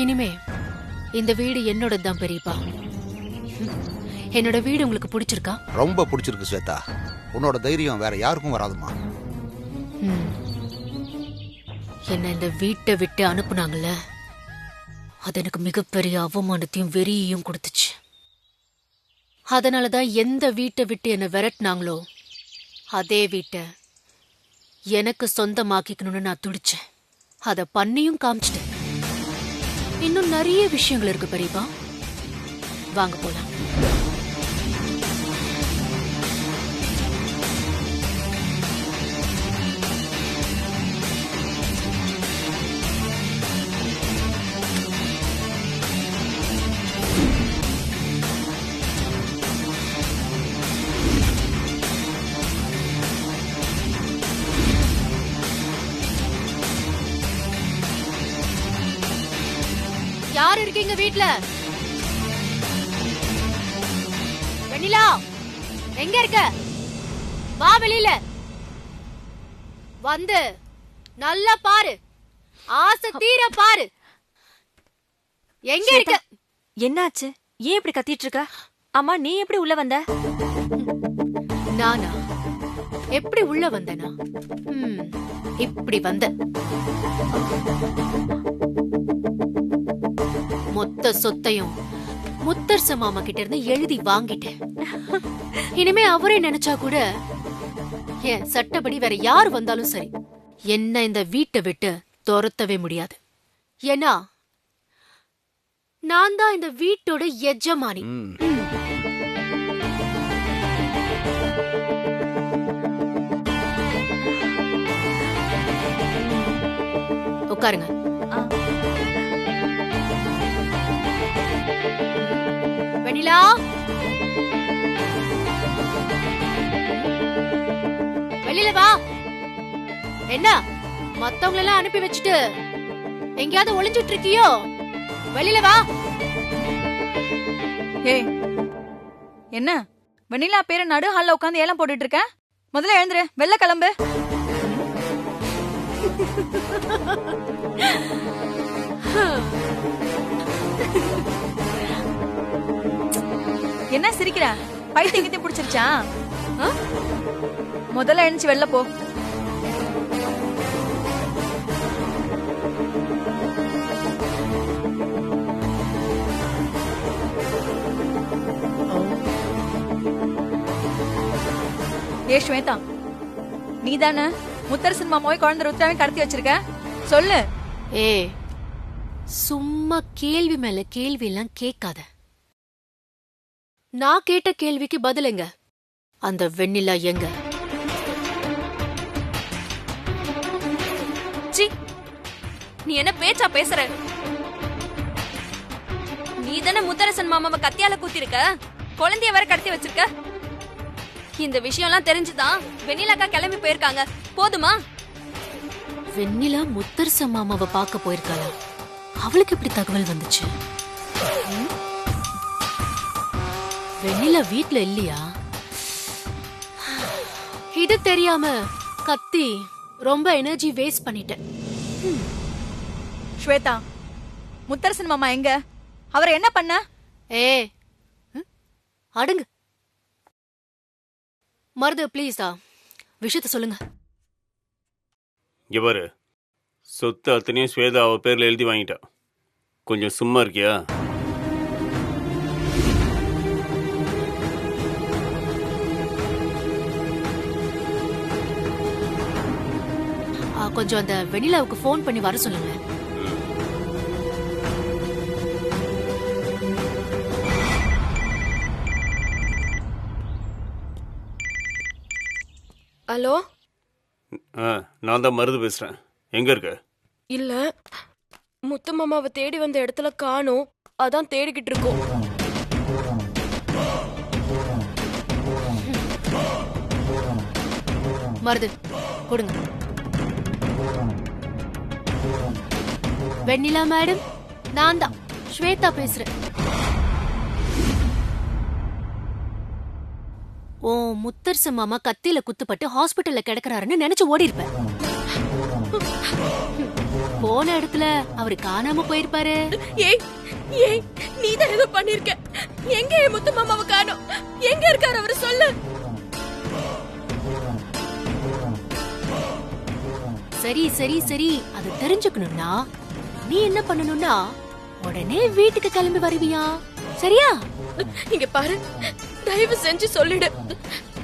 இனிமே இந்த வீடு என்னோடதுதான் பெரியப்பா. என்னோட வீடு உங்களுக்கு பிடிச்சிருக்கா? ரொம்ப பிடிச்சிருக்கு ஸ்வேதா. உன்னோட தைரியம் வேற யாருக்கும் வராதுமா. என்ன இந்த வீட்டை விட்டு அனுப்புனாங்கல்ல, அது எனக்கு மிகப்பெரிய அவமானத்தையும் வெறியையும் கொடுத்துச்சு. அதனாலதான் எந்த வீட்டை விட்டு என்ன விரட்டினாங்களோ அதே வீட்டை எனக்கு சொந்தமாக்கிக்கணும்னு நான் துடிச்சேன். அத பண்ணியும் காமிச்சிட்டேன். இன்னும் நிறைய விஷயங்கள் இருக்கு பெரியப்பா, வாங்க போலாம். யார் இருக்கீங்க வீட்ல? வெண்ணிலா எங்க இருக்க? வா வெளியில வந்து நல்லா பாரு, ஆசை தீர பாரு. எங்க இருக்க? என்னாச்சு? ஏன் இப்படி கத்திட்டு இருக்க? அம்மா நீ எப்படி உள்ள வந்த? நானா எப்படி உள்ள வந்தனா? இப்படி வந்த. மொத்த சொத்தையும் முத்தரச மாமா கிட்ட இருந்து எழுதி வாங்கிட்டேன். இனிமே அவரே நினைச்சா கூட ஏன் சட்டப்படி வேற யார் வந்தாலும் சரி என்ன இந்த வீட்டை விட்டு துரத்தவே முடியாது. ஏன்னா நான் தான் இந்த வீட்டோட எஜமானி. உட்காருங்க. வெண்ணிலா, வெளியில வா. என்ன மத்தவங்க எல்லாம் அனுப்பி வச்சுட்டு எங்கயாவது ஒளிஞ்சிட்டு இருக்கியோ? வெளியில வா. ஏய், என்ன வெண்ணிலா பேர நடு ஹால்ல உட்காந்து ஏலம் போட்டுட்டு இருக்க? முதல்ல எழுந்துரு, வெள்ள கிளம்பு. என்ன சிரிக்கிற? பைத்தியம் கிட்ட பிடிச்சிருச்சா? முதல்ல எழுந்துச்சு வெளில போ. ஏ ஸ்வேதா, நீதானே முத்தரசன் மாமாவை குழந்தை ருத்ராவை கடத்தி வச்சிருக்க? சொல்லு. ஏ சும்மா கேள்வி மேல கேள்வி எல்லாம் கேட்காத. நான் கேட்ட கேள்விக்கு பதிலுங்க. அந்த வெண்ணிலா எங்க? நீ என்ன பேச்சா பேசுற? நீ தானே முத்தரசன் மாமாவை கத்தியால குத்திருக்க, குழந்தைய வர கடத்தி வச்சிருக்க. இந்த விஷயம் எல்லாம் தெரிஞ்சுதான் வெண்ணிலாக்கா கிளம்பி போயிருக்காங்க. போதுமா? வெண்ணிலா முத்தரச மாமாவை பார்க்க போயிருக்காளா? அவளுக்கு எப்படி தகவல் வந்துச்சு? வெண்ணிலா வீட்ல இல்லையா? இது தெரியாம கத்தி ரொம்ப எனர்ஜி வேஸ்ட் பண்ணிட்டேன். ஸ்வேதா, முத்தரசன் மாமா எங்க? அவர் என்ன பண்ண? ஏ அடங்கு. மருது ப்ளீஸா விஷயத்த சொல்லுங்க. இங்க பாரு, சொத்து அத்தனையும் ஸ்வேதா அவ பேர்ல எழுதி வாங்கிட்டா. கொஞ்சம் சும்மா இருக்கியா? கொஞ்சம் அந்த வெண்ணிலாவுக்கு போன் பண்ணி வர சொல்லுங்க. ஹலோ, நான் தான் மருது பேசுறேன். எங்க இருக்க? இல்ல முத்து மாமாவை தேடி வந்த இடத்துல காணோம், அதான் தேடிக்கிட்டு இருக்கோம். மருது கொடுங்க. வெண்ணிலா மேடம், நான் தான் ஸ்வேதா பேசுறேன். ஓ முத்தரச மாமா கத்தியில குத்துப்பட்டு ஹாஸ்பிட்டல்ல கிடக்குறாருன்னு நினைச்சு ஓடி இருப்பேன். போன இடத்துல அவரு காணாம போயிருப்பாரு. ஏய் ஏய் நீதான் ஏதோ பண்ணிருக்க. எங்க என் முத்து மாமாவை காணோம்? எங்க இருக்காரு அவரு சொல்லு. சரி சரி சரி, அது தெரிஞ்சுக்கணும்னா நீ என்ன பண்ணணும்னா உடனே வீட்டுக்கு கிளம்பி வருவியா? சரியா? இங்க பாரு, தயவு செஞ்சு சொல்லிடு.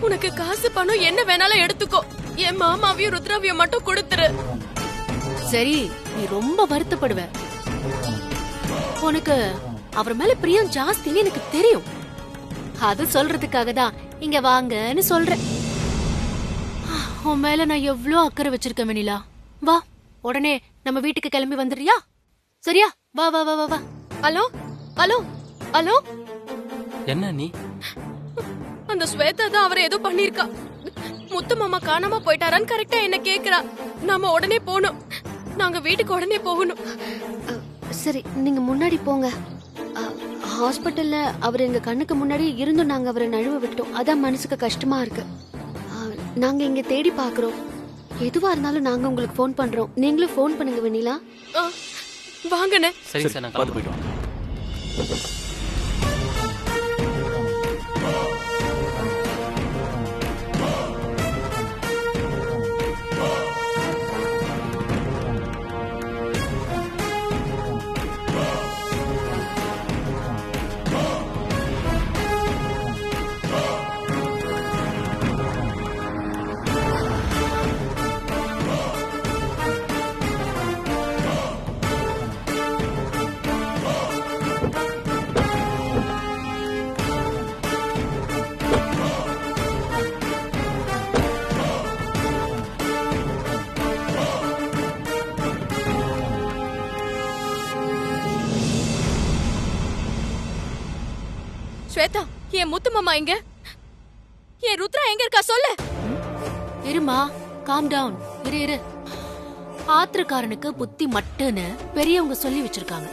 உனக்கு காசு பணம் என்ன வேணாலும் எடுத்துக்கோ. என் மாமாவையும் ருத்ராவையும் மட்டும் கொடுத்துரு. சரி, நீ ரொம்ப வருத்தப்படுவ. உனக்கு அவர் மேல பிரியம் ஜாஸ்தின்னு எனக்கு தெரியும். அது சொல்றதுக்காக தான் இங்க வாங்கன்னு சொல்றேன். உன் மேல நான் எவ்ளோ அக்கறை வச்சிருக்கேன் வெண்ணிலா. வா, உடனே நம்ம வீட்டுக்கு கிளம்பி வந்துடுறியா? சரியா? வா வா வா வா வா. ஹலோ ஹலோ ஹலோ, என்ன நீ? அந்த ஸ்வேதா தான் அவரை ஏதோ பண்ணிருக்கா. முத்து மாமா காணாம போயிட்டாரான்னு கரெக்டா என்ன கேக்குறா. நாம உடனே போகணும். நாங்க வீட்டுக்கு உடனே போகணும். சரி, நீங்க முன்னாடி போங்க. ஹாஸ்பிட்டல்ல அவர் எங்க கண்ணுக்கு முன்னாடி இருந்தும் நாங்க அவரை நழுவ விட்டோம். அதான் மனசுக்கு கஷ்டமா இருக்கு. நாங்க இங்க தேடி பாக்குறோம். எதுவா இருந்தாலும் நாங்க உங்களுக்கு ஃபோன் பண்றோம். நீங்களும் ஃபோன் பண்ணுங்க வெண்ணிலா. வாங்கண்ணே. சரி சார், நான் பார்த்து போயிட்டு வாங்க. ஸ்வேதா, என் முத்து மாமா எங்க? என் ருத்ரா எங்க இருக்கா சொல்லு. இருமா, காம் டவுன். இரு இரு. ஆத்திரக்காரனுக்கு புத்தி மட்டுன்னு பெரியவங்க சொல்லி வச்சிருக்காங்க.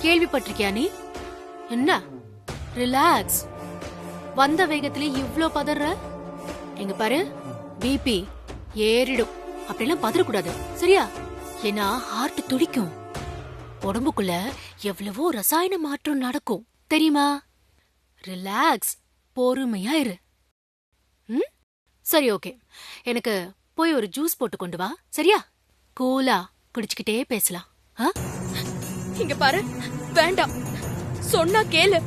கேள்விப்பட்டிருக்கியா நீ? என்ன? ரிலாக்ஸ். வந்த வேகத்திலே இவ்ளோ பதற? எங்க பாரு, பிபி ஏறிடும். அப்படிலாம் பதறக்கூடாது, சரியா? ஏன்னா ஹார்ட் துடிக்கும். உடம்புக்குள்ள எவ்வளவோ ரசாயன மாற்றம் நடக்கும், தெரியுமா? ரிலாக்ஸ், பொறுமையா இரு. சரி, ஓகே. எனக்கு போய் ஒரு ஜூஸ் போட்டு கொண்டு வா, சரியா? கூலா குடிச்சுக்கிட்டே பேசலாம். இங்க பாரு, வேண்டாம். சொன்னா கேளு.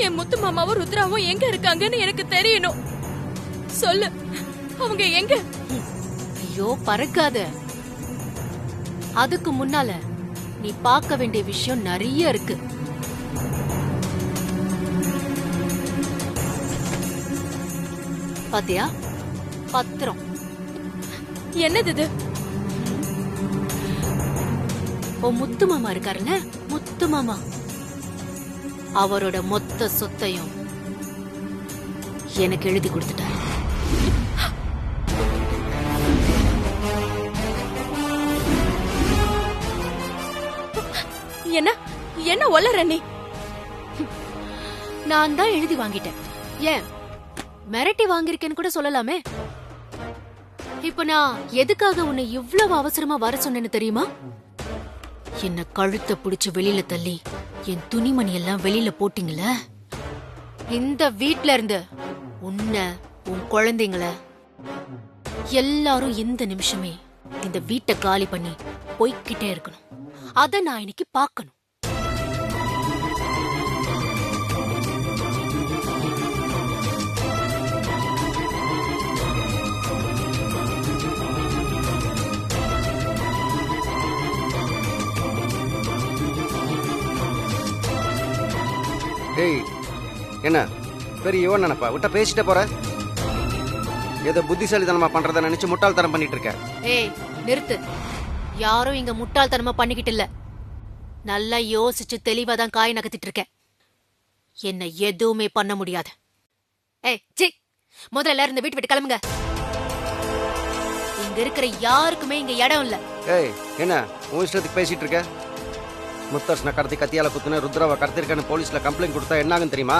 என் முத்து மாமாவும் ருத்ராவும் எங்க இருக்காங்கன்னு எனக்கு தெரியணும். சொல்லு, அவங்க எங்க? ஐயோ, பறக்காத. அதுக்கு முன்னால நீ பார்க்க வேண்டிய விஷயம் நிறைய இருக்கு. பாத்தியா? பத்திரம். என்னது இது? உன் முத்து மாமா இருக்காருல்ல, முத்து மாமா, அவரோட மொத்த சொத்தையும் எனக்கு எழுதி கொடுத்துட்டாரு. என்ன என்ன ஒல்லற நீ? நான் தான் எழுதி வாங்கிட்டேன். ஏன் மிரட்டி வாங்கிருக்கேன்னு கூட சொல்லலாமே. இப்ப நான் எதுக்காக உன்னை இவ்வளவு அவசரமா வர சொன்னேன்னு தெரியுமா? என்ன கழுத்தை பிடிச்சு வெளியில தள்ளி என் துணிமணி எல்லாம் வெளியில போட்டீங்கள, இந்த வீட்ல இருந்து உன்னை, உன் குழந்தைங்கள எல்லாரும் இந்த நிமிஷமே இந்த வீட்டை காலி பண்ணி போய்கிட்டே இருக்கணும். அத நான் இன்னைக்கு பார்க்கணும். டேய், என்ன பெரிய இவன் நினைப்பா? விட்ட பேசிட்டே போற. ஏதோ புத்திசாலித்தனமா பண்றத நினைச்சு முட்டாள்தனம் பண்ணிட்டு இருக்க. ஏய், நிறுத்து. யாரும் இங்க முட்டாள்தனமா பண்ணிக்கிட்டு இல்ல. நல்லா யோசிச்சு தெளிவா தான் காய் நகர்த்திட்டு இருக்கேன். என்ன எதுவுமே பண்ண முடியாது. ஏய், சி, முதல்ல எல்லாரும் இந்த வீட்டு விட்டு கிளம்புங்க. இங்க இருக்கிற யாருக்குமே இங்க இடம் இல்ல. ஏய், என்ன உன் இஷ்டத்துக்கு பேசிட்டு இருக்க? முத்தர்ஷனை கடத்தி கத்தியால குத்துன ருத்ராவை கடத்திருக்கேன்னு போலீஸ்ல கம்ப்ளைண்ட் கொடுத்தா என்னாகும் தெரியுமா?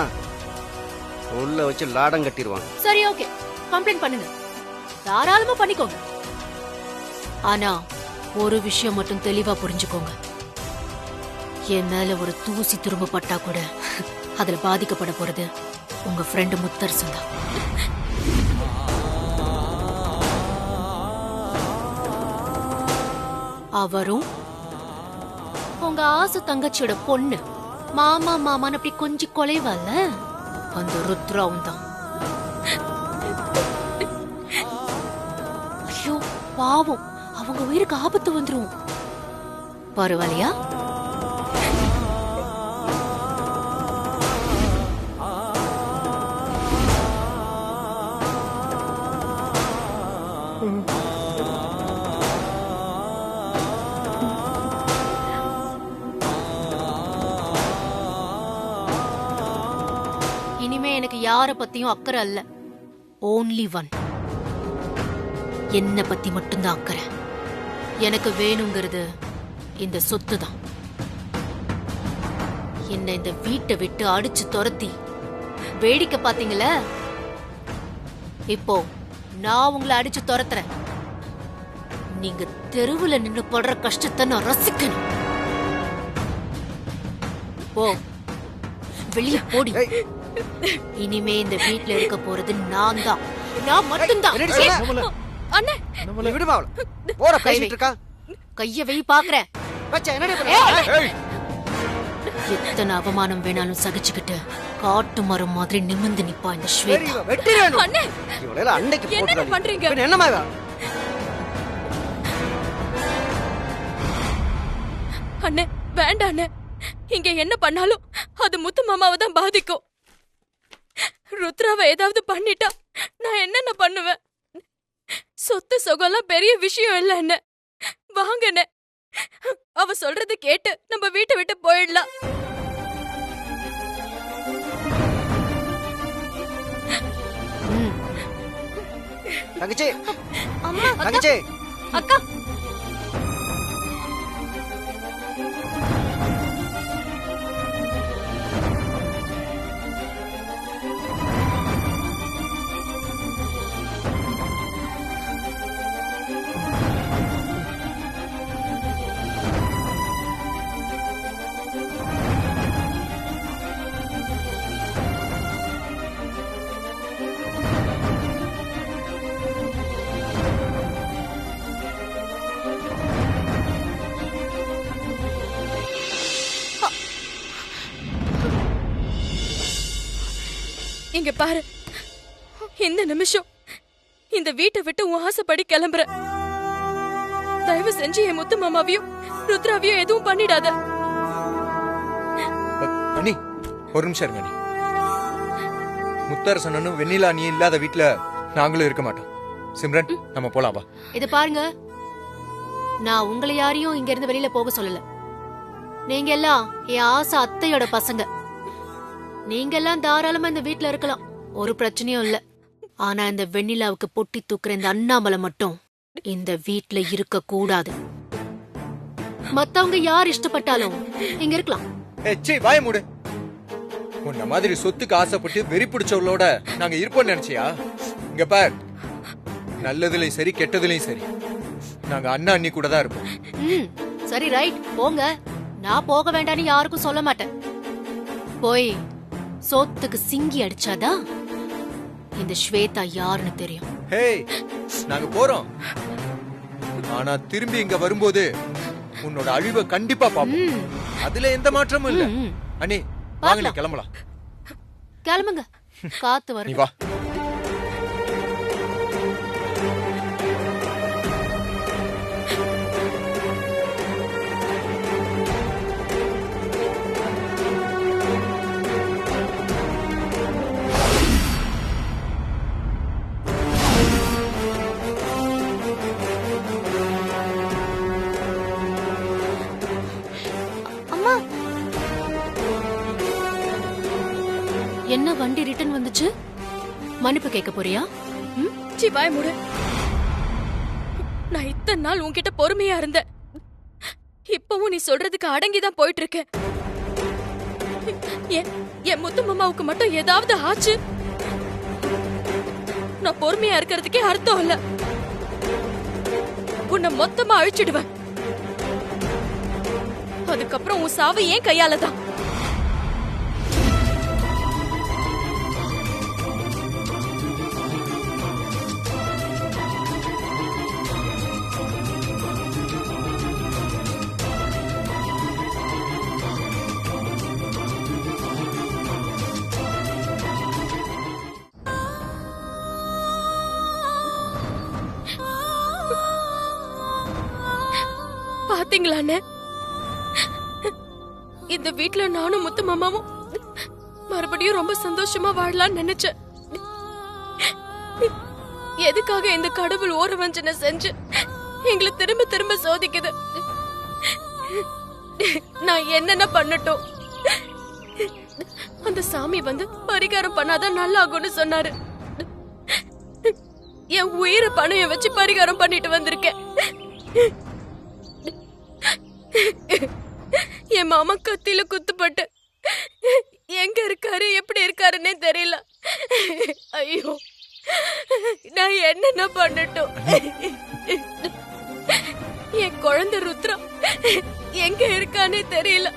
உள்ள வச்சு லாடம் கட்டிடுவாங்க. சரி, ஓகே, கம்ப்ளைண்ட் பண்ணுங்க. தாராளமா பண்ணிக்கோங்க. ஆனா ஒரு விஷயம் மட்டும் தெளிவா புரிஞ்சுக்கோங்க. என் மேல ஒரு தூசி திரும்ப பட்டா கூட அதுல பாதிக்கப்பட போறது உங்க ஃப்ரெண்டு முத்தரசன் தான். அவரும் உங்க ஆசை தங்கச்சியோட பொண்ணு மாமா மாமான்னு அப்படி கொஞ்சம் கொலைவால அந்த ருத்ராவும் தான். ஐயோ பாவம், அவங்க உயிருக்கு ஆபத்து வந்துரும். பரவாயில்லையா? இனிமே எனக்கு யார பத்தியும் அக்கறை அல்ல. ஓன்லி ஒன், என்ன பத்தி மட்டும்தான் அக்கறை. எனக்கு வேணுங்கிறது இந்த சொத்து தான். என்ன இந்த வீட்டை விட்டு அடிச்சு துரத்தி வேடிக்கை பாத்தீங்களா? இப்போ நான் உங்களை அடிச்சு துரத்துறேன். நீங்க தெருவுல நின்னு படுற கஷ்டத்தை நான் ரசிக்கணும். போ, வெளியே போடி. இனிமே இந்த வீட்ல இருக்க போறது நான் தான், நான் மட்டும்தான். அண்ணே விடுமா போற பேசிட்டு இருக்கா? கைய வை பாக்குறேன். என்னடி பண்ண? எத்தனை அவமானம் வேணாலும் சகிச்சுக்கிட்டு காட்டு மரம் மாதிரி நிமிர்ந்து நிப்பா இந்த ஸ்வேதா. அண்ணே இவளெல்லாம் அன்னைக்கு என்ன போட்டு பண்றீங்க? என்னமா இவ? அண்ணே வேண்டாம் அண்ணே, இங்க என்ன பண்ணாலும் அது முத்து மாமாவை தான் பாதிக்கும். ருத்ராவை ஏதாவது பண்ணிட்டா நான் என்னென்ன பண்ணுவேன்? சொத்து சொகம்லாம் பெரிய விஷயம் இல்ல அண்ணே. வாங்க அண்ணே, அவ சொல்றது கேட்டு நம்ம வீட்டை விட்டு போயிடலாம். தங்கச்சி, அம்மா தங்கச்சி, அக்கா இங்க பாரு, இந்த நிமிஷம் இந்த வீட்டை விட்டு உன் ஆசைப்படி கிளம்புற. தயவு செஞ்சு என் முத்து மாமாவையும் ருத்ராவையும் எதுவும் பண்ணிடாத. அண்ணி ஒரு நிமிஷம் இருங்க அண்ணி. முத்தரசனும் வெண்ணிலா நீ இல்லாத வீட்டுல நாங்களும் இருக்க மாட்டோம். சிம்ரன் நம்ம போலாம் வா. இது பாருங்க, நான் உங்களை யாரையும் இங்க இருந்து வெளியில போக சொல்லல. நீங்க எல்லாம் என் ஆசை அத்தையோட பசங்க. நீங்க எல்லாம் தாராளமா இந்த வீட்ல இருக்கலாம், ஒரு பிரச்சனையும் இல்ல. ஆனா இந்த வெண்ணிலாவுக்கு பொட்டி தூக்குற இந்த அண்ணாமலை மட்டும் இந்த வீட்ல இருக்க கூடாது. மத்தவங்க யார் இஷ்டப்பட்டாலும் இங்க இருக்கலாம். ஏச்சி வாய மூடு. உன்ன மாதிரி சொத்துக்கு ஆசைப்பட்டு வெறி பிடிச்சவளோட நாங்க இருப்போம் நினைச்சியா? இங்க பார், நல்லதுலயும் சரி கெட்டதுலயும் சரி நாங்க அண்ணா அண்ணி கூட தான் இருப்போம். சரி ரைட், போங்க. நான் போக வேண்டாம்னு யாருக்கும் சொல்ல மாட்டேன். போய் சோத்துக்கு சிங்கி அடிச்சாதான் இந்த ஸ்வேதா யாருன்னு தெரியும். ஹே, நாங்க போறோம். ஆனா திரும்பி இங்க வரும்போது உன்னோட அழிவை கண்டிப்பா பாப்போம். அதுல எந்த மாற்றமும் இல்ல. அண்ணி வாங்க, நீ கிளம்பலாம். கிளம்புங்க, காத்து நீ வரும். வா. அம்மா என்ன வண்டி ரிட்டர்ன் வந்துச்சு? மன்னிப்பு கேட்க போறியா? சி வாய மூடு. நான் இத்தனை நாள் உன்கிட்ட பொறுமையா இருந்தேன். இப்பவும் நீ சொல்றதுக்கு அடங்கிதான் போயிட்டு இருக்க. என் முத்து மாமாவுக்கு மட்டும் ஏதாவது ஆச்சு, நான் பொறுமையா இருக்கிறதுக்கே அர்த்தம் இல்ல. உன்னை மொத்தமா அழிச்சிடுவேன். அதுக்கப்புறம் உன் சாவு ஏன் கையால தான். பாத்தீங்களாண்ணே, இந்த வீட்ல நானும் முத்து மாமாவும் மறுபடியும் ரொம்ப சந்தோஷமா வாழலாம்னு நினைச்சேன். எதுக்காக இந்த கடவுள் ஓரவஞ்சனை செஞ்சு எங்களை திரும்ப திரும்ப சோதிக்குது? நான் என்னென்ன பண்ணட்டும்? அந்த சாமி வந்து பரிகாரம் பண்ணாதான் நல்லா ஆகும்னு சொன்னாரு. என் உயிரை பணையம் வச்சு பரிகாரம் பண்ணிட்டு வந்திருக்கேன். என் மாமா கத்தியில குத்துப்பட்டு எங்க இருக்காரு எப்படி இருக்காருன்னே தெரியல. ஐயோ, நான் என்னென்ன பண்ணட்டும்? என் குழந்தை ருத்ரா எங்க இருக்கானே தெரியல.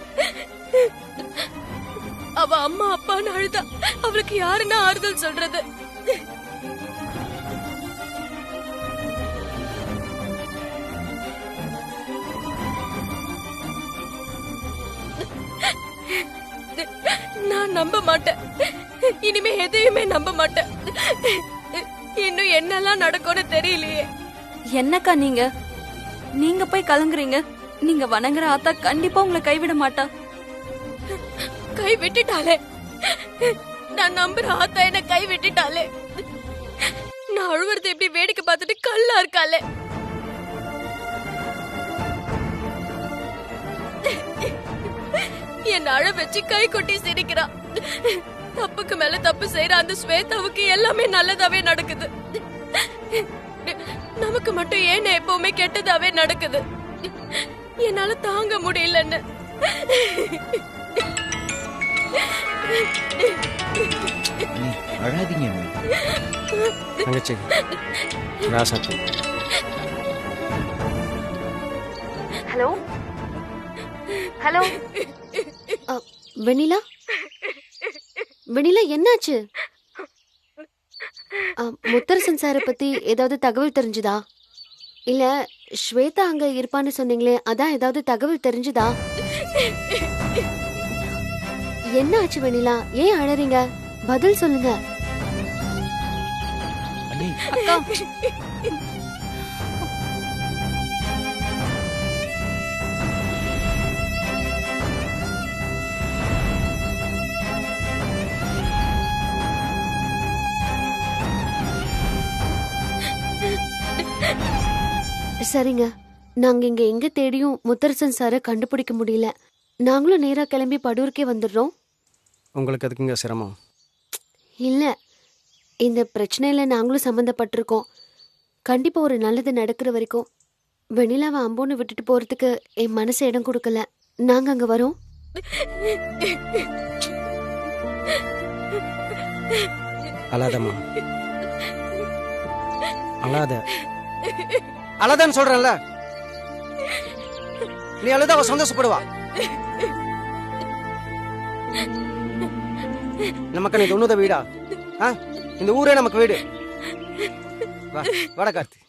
அவ அம்மா அப்பான்னு அழுதா அவளுக்கு யாருன்னா ஆறுதல் சொல்றது? நான் நம்ப மாட்டேன். இனிமே எதையுமே நம்ப மாட்டேன். இன்னும் என்னெல்லாம் நடக்கும்னு தெரியலையே. என்னக்கா நீங்க போய் கலங்குறீங்க? நீங்க வணங்குற ஆத்தா கண்டிப்பா உங்களை கைவிட மாட்டா. கை விட்டுட்டாலே, நான் நம்புற ஆத்தா என்ன கை விட்டுட்டாலே. நான் அழுவுறது எப்படி வேடிக்கை பார்த்துட்டு கல்லா இருக்காளே. என் அழ வச்சு கை கொட்டி சிரிக்கிறா. தப்புக்கு மேல தப்பு செய்யற அந்த ஸ்வேதாவுக்கு எல்லாமே நல்லதாவே நடக்குது. நமக்கு மட்டும் ஏன் எப்பவுமே கெட்டதாவே நடக்குது? என்னால தாங்க முடியலன்னு. அழாதீங்க தங்கச்சி. ராசாத்தி. ஹலோ ஹலோ வெண்ணிலா, வெண்ணிலா என்னாச்சு? முத்தரசன் சாரை பத்தி ஏதாவது தகவல் தெரிஞ்சுதா? இல்ல ஸ்வேதா அங்க இருப்பான்னு சொன்னீங்களே, அதான் ஏதாவது தகவல் தெரிஞ்சுதா? என்ன ஆச்சு வெண்ணிலா? ஏன் அழறீங்க? பதில் சொல்லுங்க. அக்கா, சரிங்க, நாங்க இங்க எங்க தேடியும் முத்தரசன் சாரை கண்டுபிடிக்க முடியல. நாங்களும் நேரா கிளம்பி படூருக்கே வந்துடுறோம். உங்களுக்கு அதுக்குங்க சிரமம்? இல்ல, இந்த பிரச்சனையில நாங்களும் சம்மந்தப்பட்டிருக்கோம். கண்டிப்பா ஒரு நல்லது நடக்கிற வரைக்கும் வெண்ணிலாவை அம்போன்னு விட்டுட்டு போறதுக்கு என் மனசு இடம் கொடுக்கல. நாங்க அங்க வரோம். அழாதம்மா, அழாத. அழாதன்னு சொல்றேன்ல, நீ அழுத அவ சந்தோஷப்படுவா. நமக்கு நீ தொண்ணுத வீடா? இந்த ஊரே நமக்கு வீடு. வாடா கார்த்தி.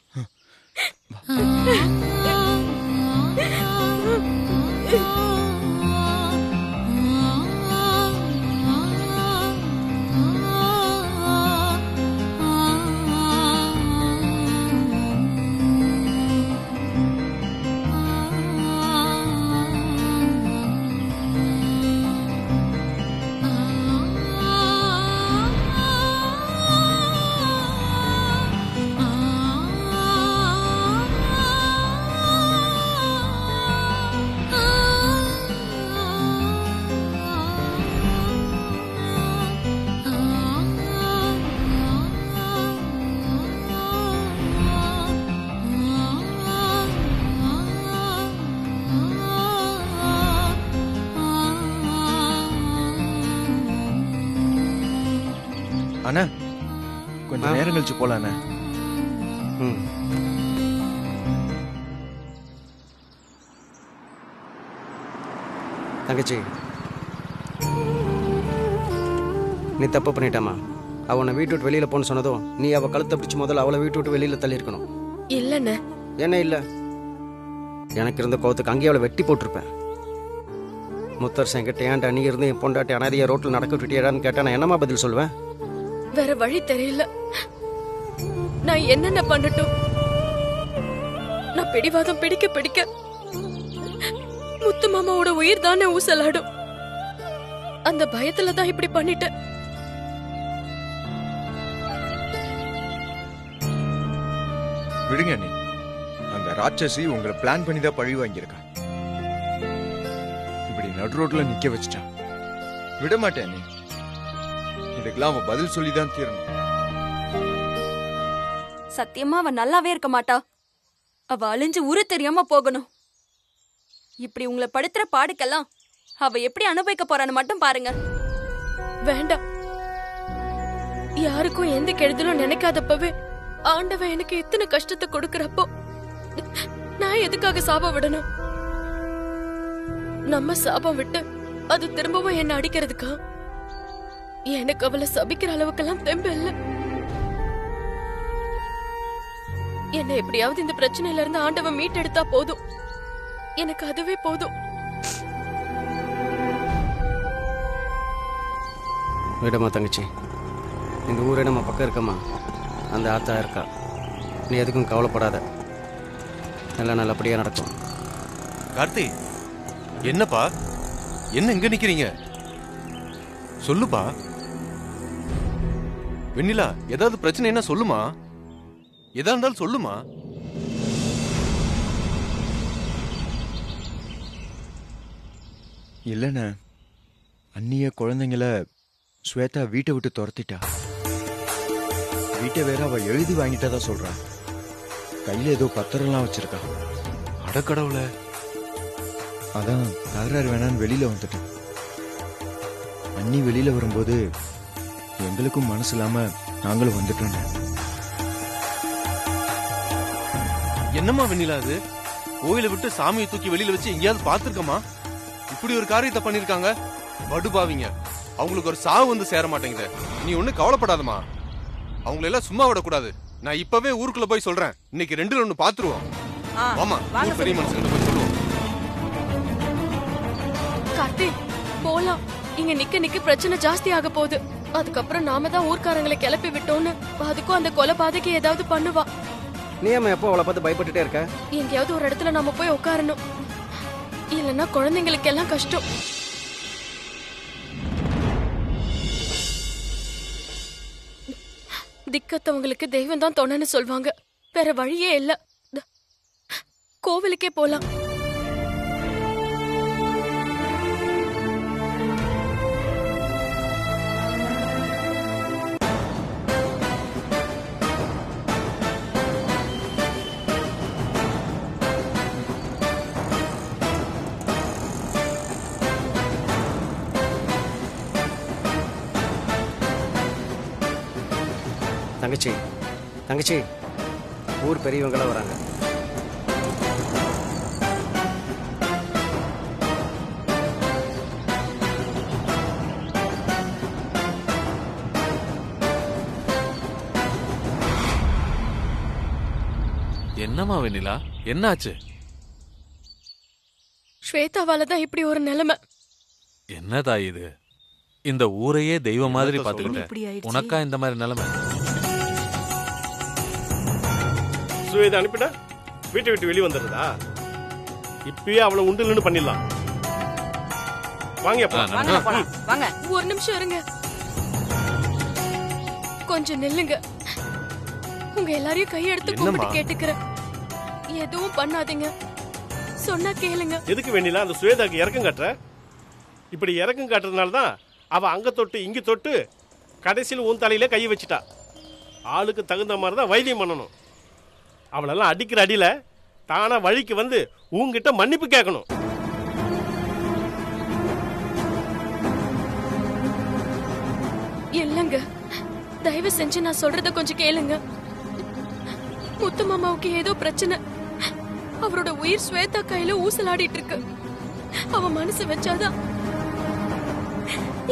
அண்ணா, கொஞ்சம் நேரம் கழிச்சு போலாம். தங்கச்சி, நீ தப்பு பண்ணிட்டாமா. அவ உன்னை வீட்டு விட்டு வெளியில போன்னு சொன்னதும் நீ அவ கழுத்தை பிடிச்சி முதல்ல அவளை வீட்டு விட்டு வெளியில தள்ளி இருக்கணும். இல்லண்ணே. என்ன இல்ல? எனக்கு இருந்த கோவத்துக்கு அங்கேயே அவளை வெட்டி போட்டிருப்பேன். முத்தரசன் கிட்ட ஏன்டா நீ இருந்து என் பொண்டாட்டி அனாதையா ரோட்டில் நடக்க விட்டுட்டியாடான்னு கேட்டா நான் என்னமா பதில் சொல்லுவேன்? வேற வழி தெரியல. நான் என்னென்ன பண்ணட்டும்? நான் பிடிவாதம் பிடிக்க முத்து மாமாவோட உயிர் தானே ஊசலாடும். அந்த பயத்துல தான் இப்படி பண்ணிட்டேன். விடுங்க நீ. அந்த ராட்சசி உங்களை பிளான் பண்ணி தான் பழி வாங்கியிருக்கா. இப்படி நடு ரோட்ல நிக்க வச்சுட்டா. விட மாட்டேன் நீ. இதுக்கெல்லாம் அவ பதில் சொல்லிதான் தீரணும். சத்தியமா அவ நல்லாவே இருக்க மாட்டா. அவ அழிஞ்சு உரு தெரியாம போகணும். இப்படி உங்களை படுத்துற பாடுக்கெல்லாம் அவ எப்படி அனுபவிக்க போறான்னு மட்டும் பாருங்க. வேண்டாம். யாருக்கும் எந்த கெடுதலும் நினைக்காதப்பவே ஆண்டவன் எனக்கு இத்தனை கஷ்டத்தை கொடுக்கறப்போ நான் எதுக்காக சாபம் விடணும்? நம்ம சாபம் விட்டு அது திரும்பவும் என்ன அடிக்கிறதுக்கா? எனக்கு அவளை சபிக்கிற அளவுக்கெல்லாம் தெம்பு இல்ல. என்ன எப்படியாவது இந்த பிரச்சனையில இருந்து ஆண்டவன் மீட்டெடுத்தா போதும். எனக்கு அதுவே போதும். விடமா தங்கச்சி, இந்த ஊரே நம்ம பக்கம் இருக்கம்மா. அந்த ஆத்தா இருக்கா. நீ எதுக்கும் கவலைப்படாத. எல்லாம் நல்லபடியா நடக்கும். கார்த்தி, என்னப்பா? என்ன இங்க நிக்கிறீங்க? சொல்லுப்பா. வெண்ணிலா, ஏதாவது பிரச்சனை என்ன சொல்லுமா? எதா இருந்தாலும் சொல்லுமா. இல்லைண்ண, அந்நிய குழந்தைங்கள ஸ்வேதா வீட்டை விட்டு துரத்திட்டா. வீட்டை வேற அவ எழுதி வாங்கிட்டதா சொல்றா. கையில ஏதோ பத்திரம்லாம் வச்சிருக்கா. அடக்கடவுள. அதான் தகராறு வேணான்னு வெளியில வந்துட்டேன். அண்ணி வெளியில வரும்போது எங்களுக்கும் மனசு இல்லாம நாங்களும் வந்துட்டோம். என்னம்மா வெண்ணிலா அது? கோயிலை விட்டு சாமியை தூக்கி வெளியில வச்சு எங்கேயாவது பாத்துருக்கமா? இப்படி ஒரு காரியத்தை பண்ணிருக்காங்க. படுபாவிங்க. அவங்களுக்கு ஒரு சாவு வந்து சேர மாட்டேங்குது. நீ ஒண்ணு கவலைப்படாதமா. அவங்கள எல்லாம் சும்மா விடக்கூடாது. நான் இப்பவே ஊருக்குள்ள போய் சொல்றேன். இன்னைக்கு 2ல 1 பாத்துருவோம். ஆமா, பெரிய மனுஷங்க போய் சொல்லுவோம். கார்த்தி, போலாம். இங்க நிக்க பிரச்சனை ஜாஸ்தி ஆக போகுது. அதுக்கப்புறம் நாம தான் ஊர்க்காரங்களை கிளப்பி விட்டோன்னு அதுக்கும் அந்த கொலை பாதைக்கு ஏதாவது பண்ணுவா. நீ அம்மா எப்போ அவளை பார்த்து பயப்பட்டுட்டே இருக்க? எங்கேயாவது ஒரு இடத்துல நாம போய் உட்காரணும். இல்லைன்னா குழந்தைங்களுக்கு எல்லாம் கஷ்டம். திக்கத்தவங்களுக்கு தெய்வம் தான் துணைன்னு சொல்வாங்க. வேற வழியே இல்ல. கோவிலுக்கே போலாம். தங்கச்சி, தங்கச்சி, ஊர் பெரியவங்களாம் வராங்க. என்னம்மா வெண்ணிலா, என்னாச்சு? ஸ்வேதாவால தான் இப்படி ஒரு நிலைமை. என்னதா இது? இந்த ஊரையே தெய்வம் மாதிரி பாத்துக்கிட்டேன். உனக்கா இந்த மாதிரி நிலைமை? சுவேதா அனுப்பிட்டா வீட்டை விட்டு வெளியே வந்துடுறதா? இப்பயே அவளை உண்டுன்னு பண்ணிடலாம். வாங்க. ஒரு நிமிஷம் இருங்க. கொஞ்சம் நில்லுங்க. உங்க எல்லாரையும் கையெடுத்து கும்பிட்டு கேட்டுக்கிறேன். எதுவும் பண்ணாதீங்க. சொன்னா கேளுங்க. எதுக்கு வேண்டில அந்த சுவேதாக்கு இறக்கம் காட்டுற? இப்படி இறக்கம் காட்டுறதுனால தான் அவ அங்க தொட்டு இங்க தொட்டு கடைசியில் உன் தலையில கை வச்சுட்டா. ஆளுக்கு தகுந்த மாதிரி தான் வைத்தியம் பண்ணணும். அவளெல்லாம் அடிக்கிற அடியில தானா வழிக்கு வந்து உங்ககிட்ட மன்னிப்பு கேட்கணும். இல்லங்க, தயவு செஞ்சு நான் சொல்றத கொஞ்சம் கேளுங்க. முத்து மாமாவுக்கு ஏதோ பிரச்சனை. அவரோட உயிர் ஸ்வேதா கையில ஊசலாடிட்டு இருக்கு. அவ மனசு வச்சாதான்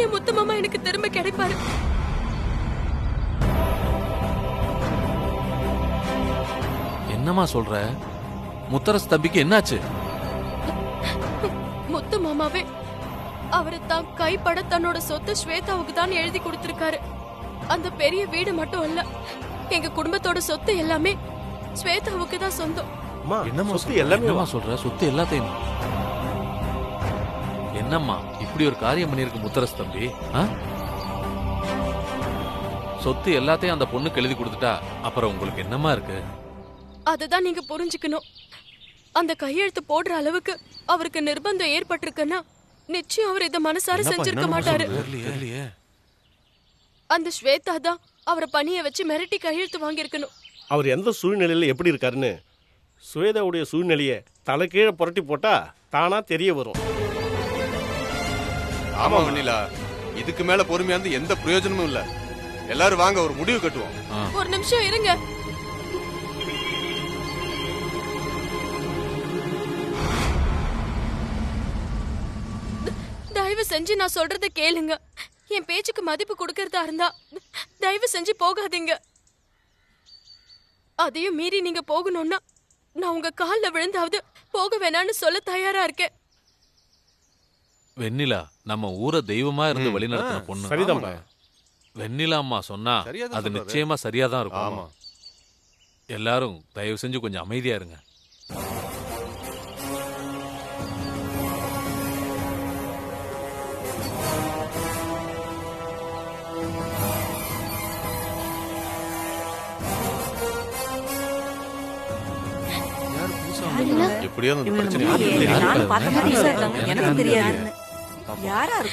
என் முத்து மாமா எனக்கு திரும்ப கிடைப்பாரு. என்னம்மா சொல்ற? முத்தரசு தம்பிக்கு என்னாச்சு? முத்து மாமாவே அவரு தான் கைப்பட தன்னோட சொத்து ஸ்வேதாவுக்கு தான் எழுதி கொடுத்திருக்காரு. அந்த பெரிய வீடு மட்டும் இல்ல, எங்க குடும்பத்தோட சொத்து எல்லாமே ஸ்வேதாவுக்கு தான் சொந்தம். என்னம்மா சொல்ற? சொத்து எல்லாத்தையும் என்னம்மா இப்படி ஒரு காரியம் பண்ணிருக்கு முத்தரசு தம்பி? சொத்து எல்லாத்தையும் அந்த பொண்ணுக்கு எழுதி கொடுத்துட்டா அப்புறம் உங்களுக்கு என்னம்மா இருக்கு? அதுதான் நீங்க புரிஞ்சுக்கணும். அந்த கையெழுத்து போடுற அளவுக்கு அவருக்கு நிர்பந்தம் ஏற்பட்டிருக்குன்னா நிச்சயம் அவர் இத மனசார செஞ்சிருக்க மாட்டாரு. அந்த ஸ்வேதா தான் அவரை பணிய வச்சு மிரட்டி கையெழுத்து வாங்கியிருக்கணும். அவர் எந்த சூழ்நிலையில எப்படி இருக்காருன்னு ஸ்வேதாவுடைய சூழ்நிலையை தலைகீழ புரட்டி போட்டா தானா தெரிய வரும். ஆமா வெண்ணிலா, இதுக்கு மேல பொறுமையா இருந்து எந்த பிரயோஜனமும் இல்ல. எல்லாரும் வாங்க ஒரு முடிவு கட்டுவோம். ஒரு நிமிஷம் இருங்க. தயவு செஞ்சு நான் சொல்றத கேளுங்க. என் பேச்சுக்கு மதிப்பு கொடுக்கறதா இருந்தா தயவு செஞ்சு போகாதீங்க. அதையும் மீறி நீங்க போகணும்னா நான் உங்க கால்ல விழுந்தாவது போக வேணான்னு சொல்ல தயாரா இருக்கேன். வெண்ணிலா நம்ம ஊரை தெய்வமா இருந்து வழி நடத்தின பொண்ணு. சரிதான். வெண்ணிலா அம்மா சொன்னா அது நிச்சயமா சரியாதான் இருக்கும். எல்லாரும் தயவு செஞ்சு கொஞ்சம் அமைதியா இருங்க.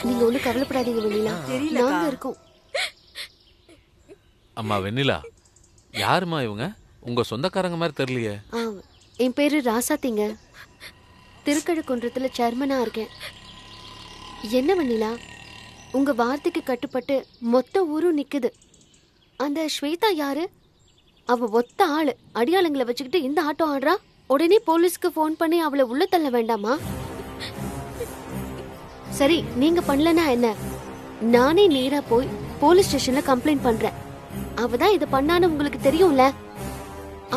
நீங்க ஒண்ணு கவலைப்படாதீங்க வெண்ணிலா, நாங்க இருக்கோம். அம்மா வெண்ணிலா, யாருமா இவங்க? உங்க சொந்தக்காரங்க மாதிரி தெரியலையே. என் பேரு ராசாத்திங்க. திருக்கழுக்குன்றத்துல சேர்மனா இருக்கேன். என்ன வெண்ணிலா, உங்க வார்த்தைக்கு கட்டுப்பட்டு மொத்த ஊரும் நிக்குது. அந்த ஸ்வேதா யாரு? அவ ஒத்த ஆளு, அடியாளங்களை வச்சுக்கிட்டு இந்த ஆட்டம் ஆடுறா. உடனே போலீஸ்க்கு போன் பண்ணி அவளை உள்ள தள்ள வேண்டாமா? சரி, நீங்க பண்ணலனா என்ன, நானே நேரா போய் போலீஸ் ஸ்டேஷன்ல கம்ப்ளைண்ட் பண்றேன். அவதான் இத பண்ணான்னு உங்களுக்கு தெரியும்ல.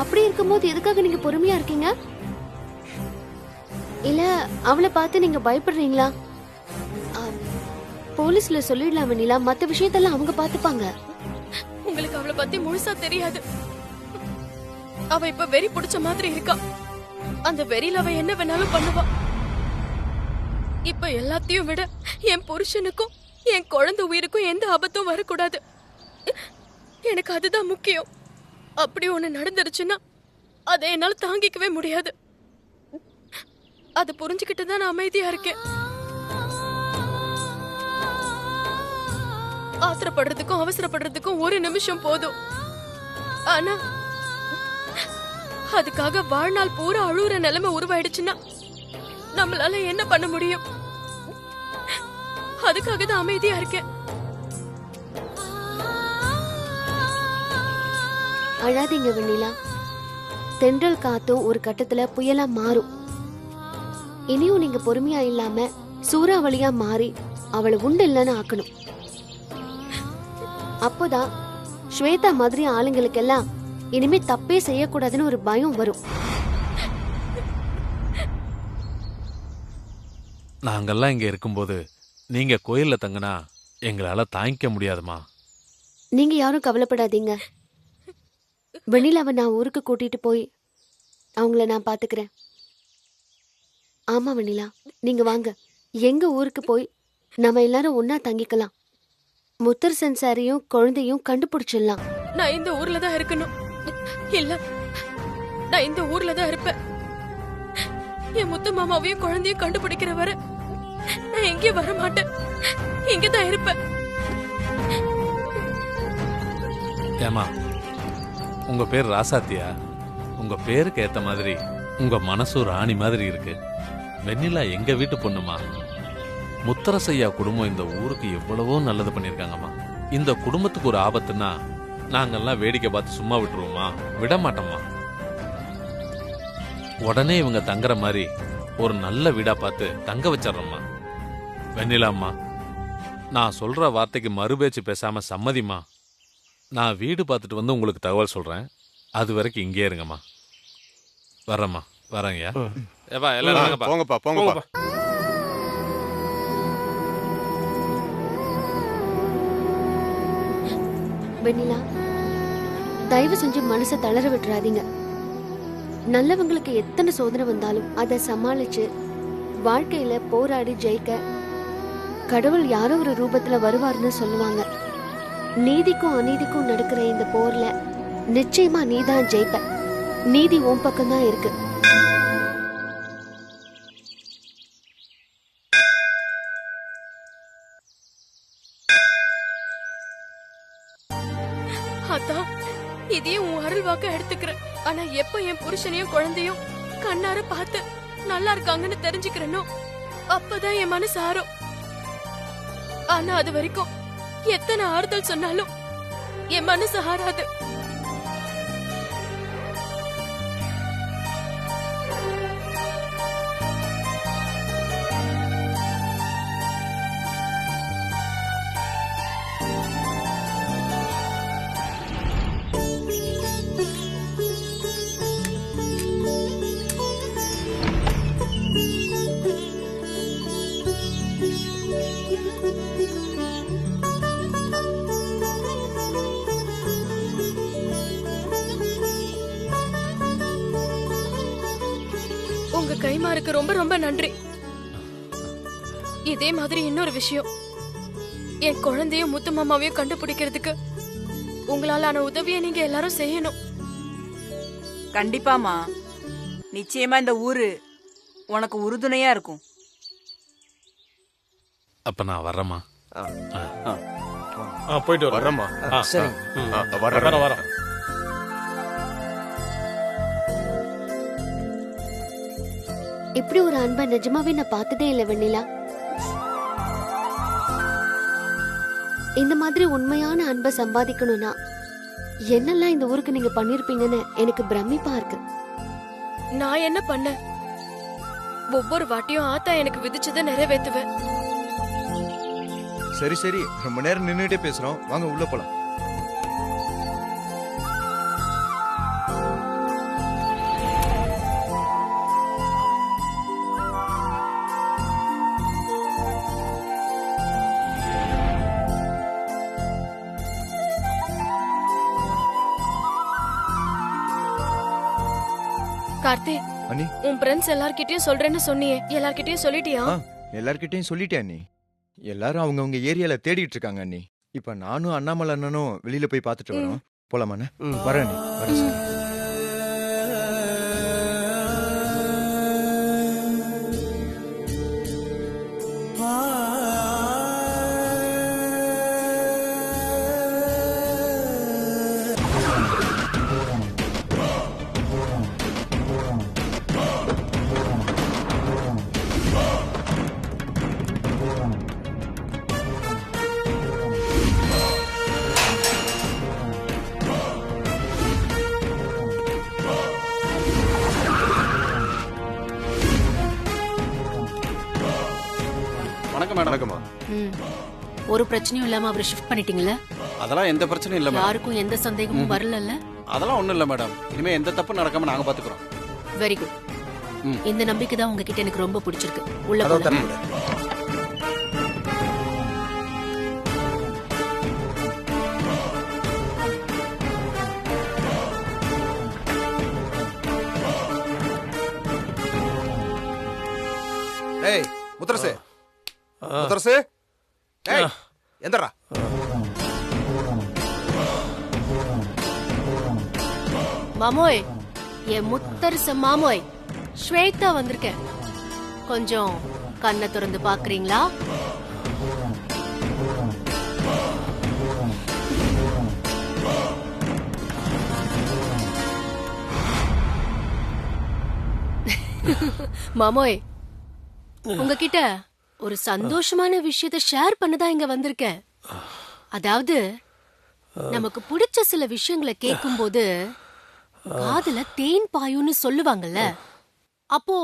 அப்படி இருக்கும்போது எதுக்காக நீங்க பொறுமையா இருக்கீங்க? இல்ல அவளை பார்த்து நீங்க பயப்படுறீங்களா? போலீஸ்ல சொல்லிடலாம் வெண்ணிலா, மத்த விஷயத்தெல்லாம் அவங்க பாத்துப்பாங்க. உங்களுக்கு அவளை பத்தி முழுசா தெரியாது. அவ இப்ப வெறி பிடிச்ச மாதிரி இருக்கா. அந்த வெறியில அவ என்ன வேணாலும் பண்ணுவா. இப்ப எல்லாத்தையும் விட என் புருஷனுக்கும் என் குழந்தை உயிருக்கும் எந்த ஆபத்தும் வரக்கூடாது. எனக்கு அதுதான் முக்கியம். அப்படி ஒண்ணு நடந்துருச்சுன்னா அதை என்னால தாங்கிக்கவே முடியாது. அதை புரிஞ்சுக்கிட்டு தான் நான் அமைதியா இருக்கேன். ஆத்திரப்படுறதுக்கும் அவசரப்படுறதுக்கும் ஒரு நிமிஷம் போதும். ஆனா அதுக்காக வாழ்நாள் பூரா அழுகுற நிலைமை உருவாயிடுச்சுன்னா நம்மளால என்ன பண்ண முடியும்? அதுக்காக தான் அமைதியா இருக்கேன். அழாதீங்க வெண்ணிலா, தென்றல் காத்தும் ஒரு கட்டத்துல புயலா மாறும். இனியும் நீங்க பொறுமையா இல்லாம சூறாவளியா மாறி அவளை உண்டு இல்லைன்னு ஆக்கணும். அப்போதான் ஸ்வேதா மாதிரி ஆளுங்களுக்கெல்லாம் இனிமே தப்பே செய்யக்கூடாதுன்னு ஒரு பயம் வரும். நாங்கெல்லாம் இங்க இருக்கும்போது நீங்க கோயில்ல தங்கினா எங்களால தாங்கிக்க முடியாதுமா. நீங்க யாரும் கவலைப்படாதீங்க. வெண்ணிலாவை நான் ஊருக்கு கூட்டிட்டு போய் அவங்கள நான் பாத்துக்கிறேன். ஆமா வெண்ணிலா, நீங்க வாங்க, எங்க ஊருக்கு போய் நம்ம எல்லாரும் ஒன்னா தங்கிக்கலாம். முத்தரசன் சாரையும் குழந்தையும் கண்டுபிடிச்சிடலாம். நான் இந்த ஊர்ல தான் இருக்கணும். இல்ல, நான் இந்த ஊர்ல தான் இருப்பேன். என் முத்து மாமாவையும் குழந்தையும் கண்டுபிடிக்கிற வரை நான் எங்கேயும் வர மாட்டேன். இங்கதான் இருப்பேன். ஏமா, உங்க பேர் ராசாத்தியா? உங்க பேருக்கு ஏத்த மாதிரி உங்க மனசு ராணி மாதிரி இருக்கு. வெண்ணிலா எங்க வீட்டு பொண்ணுமா. முத்தரசையா குடும்பம் இந்த ஊருக்கு எவ்வளவோ நல்லது பண்ணிருக்காங்கம்மா. இந்த குடும்பத்துக்கு ஒரு ஆபத்துன்னா நாங்கெல்லாம் வேடிக்கை பார்த்து சும்மா விட்டுருவோமா? விட மாட்டோம்மா. உடனே இவங்க தங்குற மாதிரி ஒரு நல்ல வீடா பார்த்து தங்க வச்சிடறோம்மா. வெண்ணிலாம்மா, நான் சொல்ற வார்த்தைக்கு மறுபேச்சு பேசாம சம்மதிம்மா. நான் வீடு பார்த்துட்டு வந்து உங்களுக்கு தகவல் சொல்றேன். அது வரைக்கும் இங்கே இருங்கம்மா. வரேம்மா, வரேங்கய்யா. ஏப்பா எல்லாரும் வாங்கப்பா. போங்கப்பா போங்கப்பா. வெண்ணிலா, தயவு செஞ்சு மனசை தளர விட்டுறாதீங்க. நல்லவங்களுக்கு எத்தனை சோதனை வந்தாலும் அதை சமாளிச்சு வாழ்க்கையில போராடி ஜெயிக்க கடவுள் யாரோ ஒரு ரூபத்துல வருவார்னு சொல்லுவாங்க. நீதிக்கும் அநீதிக்கும் நடக்கிற இந்த போர்ல நிச்சயமா நீதான் ஜெயிப்ப. நீதி உன் பக்கம்தான் இருக்கு. அதான் இதையும் உன் அருள் வாக்க எடுத்துக்கிறேன். ஆனா எப்ப என் புருஷனையும் குழந்தையும் கண்ணார பார்த்து நல்லா இருக்காங்கன்னு தெரிஞ்சுக்கிறேனோ அப்பதான் என் மனசு ஆறும். ஆனா அது வரைக்கும் எத்தனை ஆறுதல் சொன்னாலும் என் மனசு ஆறாது. உங்க கைமாருக்கு ரொம்ப ரொம்ப நன்றி. இதே மாதிரி இன்னொரு விஷயம், என் குழந்தையும் முத்து மாமாவையும் கண்டுபிடிக்கிறதுக்கு உங்களாலான உதவியை நீங்க எல்லாரும் செய்யணும். கண்டிப்பாமா, நிச்சயமா இந்த ஊரு உனக்கு உறுதுணையா இருக்கும். அப்ப நான் வரேம்மா. போயிட்டு வரேம்மா. சரி. வர வர. இப்படி ஒரு அன்பை நிஜமாவே நான் பார்த்ததே இல்லை வெண்ணிலா. இந்த மாதிரி உண்மையான அன்பை சம்பாதிக்கணும்னா என்னெல்லாம் இந்த ஊருக்கு நீங்க பண்ணிருப்பீங்கன்னு எனக்கு பிரமிப்பா இருக்கு. நான் என்ன பண்ண? ஒவ்வொரு வாட்டியும் ஆத்தா எனக்கு விதிச்சதை நிறைவேற்றுவேன். சரி சரி, ரொம்ப நேரம் நின்னுட்டே பேசுறோம், வாங்க உள்ள போலாம். கார்த்தி, அண்ணி, உன் ஃப்ரெண்ட்ஸ் எல்லார்கிட்டயும் சொல்றேன்னு சொன்னியே, எல்லார்கிட்டயும் சொல்லிட்டியா? எல்லார்கிட்டயும் சொல்லிட்டேன் அண்ணி. எல்லாரும் அவங்கவுங்க ஏரியால தேடிட்டு இருக்காங்க அண்ணி. இப்ப நானும் அண்ணாமலை அண்ணனும் வெளியில போய் பார்த்துட்டு வரோம். போலாமாண்ணே? வரேன் அண்ணி, வரேன் சார். வணக்கம்மா. ஒரு பிரச்சனையும் இல்லாம அவரை ஷிஃப்ட் பண்ணிட்டீங்கல்ல? அதெல்லாம் எந்த பிரச்சனையும் இல்ல மேடம். யாருக்கும் எந்த சந்தேகமும் வரலல்ல? அதெல்லாம் ஒண்ணும் இல்ல மேடம். இனிமே எந்த தப்பு நடக்காம நாங்க பாத்துக்கிறோம். Very good. இந்த நம்பிக்கை தான் உங்ககிட்ட எனக்கு ரொம்ப பிடிச்சிருக்கு. உள்ள போலாம். ஏய் முத்தரசு, முத்தரசு, ஏய் எந்தடா? மாமோய், என் முத்தரச மாமோய், ஸ்வேதா வந்திருக்கேன். கொஞ்சம் கண்ணை திறந்து பாக்குறீங்களா? மாமோய், உங்ககிட்ட ஒரு சந்தோஷமான விஷயத்தை ஷேர் பண்ணதான் இங்க வந்திருக்கேன். அதாவது நமக்கு பிடிச்ச சில விஷயங்களை கேட்கும்போது காதுல தேன் பாயும்னு சொல்லுவாங்கல்ல, அப்போ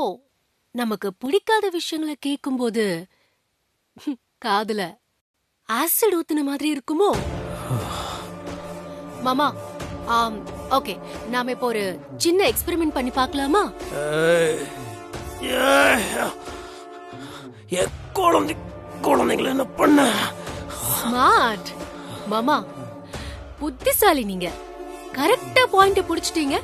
நமக்கு பிடிக்காத விஷயங்களை கேட்கும்போது காதுல ஆசிட் ஊத்துன மாதிரி இருக்குமோ? மாமா, ஓகே, நாம இப்போ ஒரு சின்ன எக்ஸ்பெரிமெண்ட் பண்ணி பார்க்கலாமா? குழந்தைங்களை என்ன பண்ண? ஸ்மார்ட் மாமா, புத்திசாலி நீங்க. கரெக்டா பாயிண்ட் புடிச்சிட்டீங்க.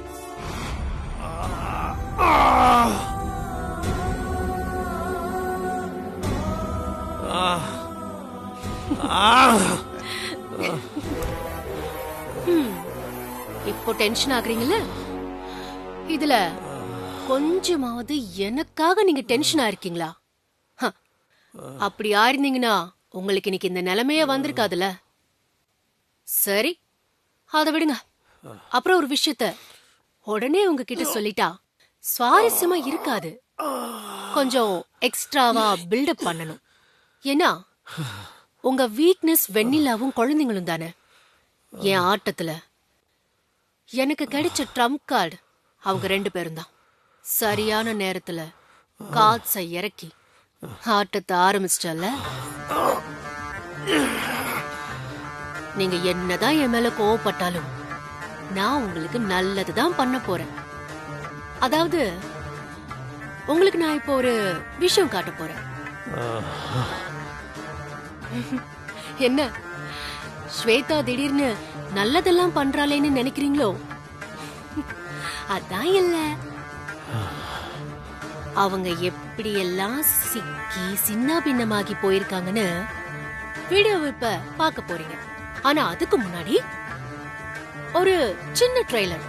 இப்போ டென்ஷன் ஆகுறீங்கல்ல? இதுல கொஞ்சமாவது எனக்காக நீங்க டென்ஷன் ஆயிருக்கீங்களா? அப்படி ஆயிருந்தீங்கன்னா உங்களுக்கு இன்னைக்கு இந்த நிலைமையே வந்திருக்காதுல்ல. சரி, அத விடுங்க. அப்புறம் ஒரு விஷயத்த உடனே உங்ககிட்ட சொல்லிட்டா சுவாரஸ்யமா இருக்காது. கொஞ்சம் எக்ஸ்ட்ராவா பில்டப் பண்ணணும். ஏன்னா உங்க வீக்னஸ் வெண்ணிலாவும் குழந்தைங்களும் தானே. என் ஆட்டத்துல எனக்கு கிடைச்ச ட்ரம்ப் கார்டு அவங்க 2 பேரும் தான். சரியான நேரத்துல காட்ஸை இறக்கி ஆட்டத்தை ஆரம்பிச்சிட்டல. நீங்க என்னதான் என் மேல கோவப்பட்டாலும் நான் உங்களுக்கு நல்லதுதான் பண்ண போறேன். அதாவது உங்களுக்கு நான் இப்போ ஒரு விஷயம் காட்ட போறேன். என்ன ஸ்வேதா திடீர்னு நல்லதெல்லாம் பண்றாளேன்னு நினைக்கிறீங்களோ? அதான் இல்ல, அவங்க எப்படி எல்லாம் சிக்கி சின்ன பின்னமாகி போயிருக்காங்கன்னு வீடியோ இப்ப பார்க்க போறீங்க. ஆனா அதுக்கு முன்னாடி ஒரு சின்ன ட்ரெய்லர்.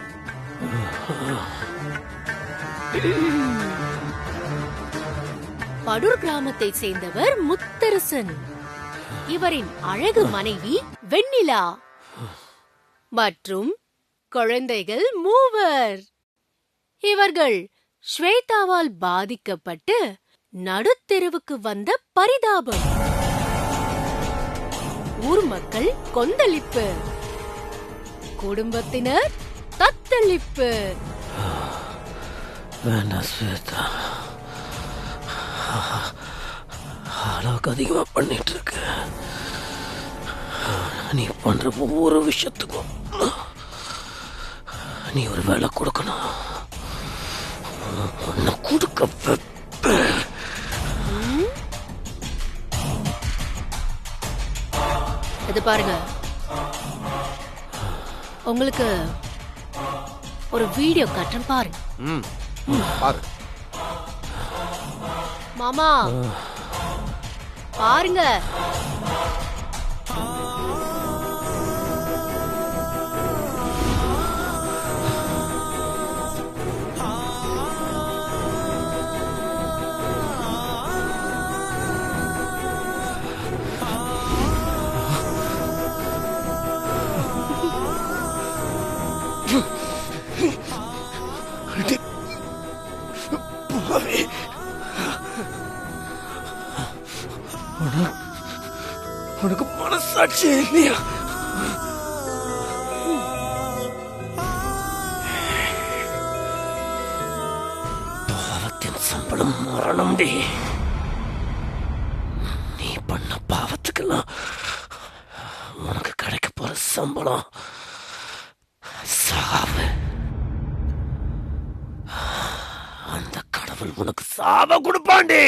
படூர் கிராமத்தை சேர்ந்தவர் முத்தரசன். இவரின் அழகு மனைவி வெண்ணிலா மற்றும் குழந்தைகள் 3. இவர்கள் ஸ்வேதாவால் பாதிக்கப்பட்டு நடுத்தெருவுக்கு வந்த பரிதாபம். ஊர் மக்கள் கொந்தளிப்பு, குடும்பத்தினர் தத்தளிப்பு. ஸ்வேதா, அளவுக்கு அதிகமா பண்ணிட்டு இருக்க. நீ பண்ற ஒவ்வொரு விஷயத்துக்கும் நீ ஒரு வேலை கொடுக்கணும். கொடுக்க இது பாருங்க, உங்களுக்கு ஒரு வீடியோ காட்டுறேன் பாருங்க. பாரு மாமா, பாருங்க. உனக்கு மனசாட்சி இல்லையா? பாவத்தின் சம்பளம் மரணம். நீ பண்ண பாவத்துக்கெல்லாம் உனக்கு கிடைக்க போற சம்பளம் சாவு. அந்த கடவுள் உனக்கு சாவ கொடுப்பாண்டி.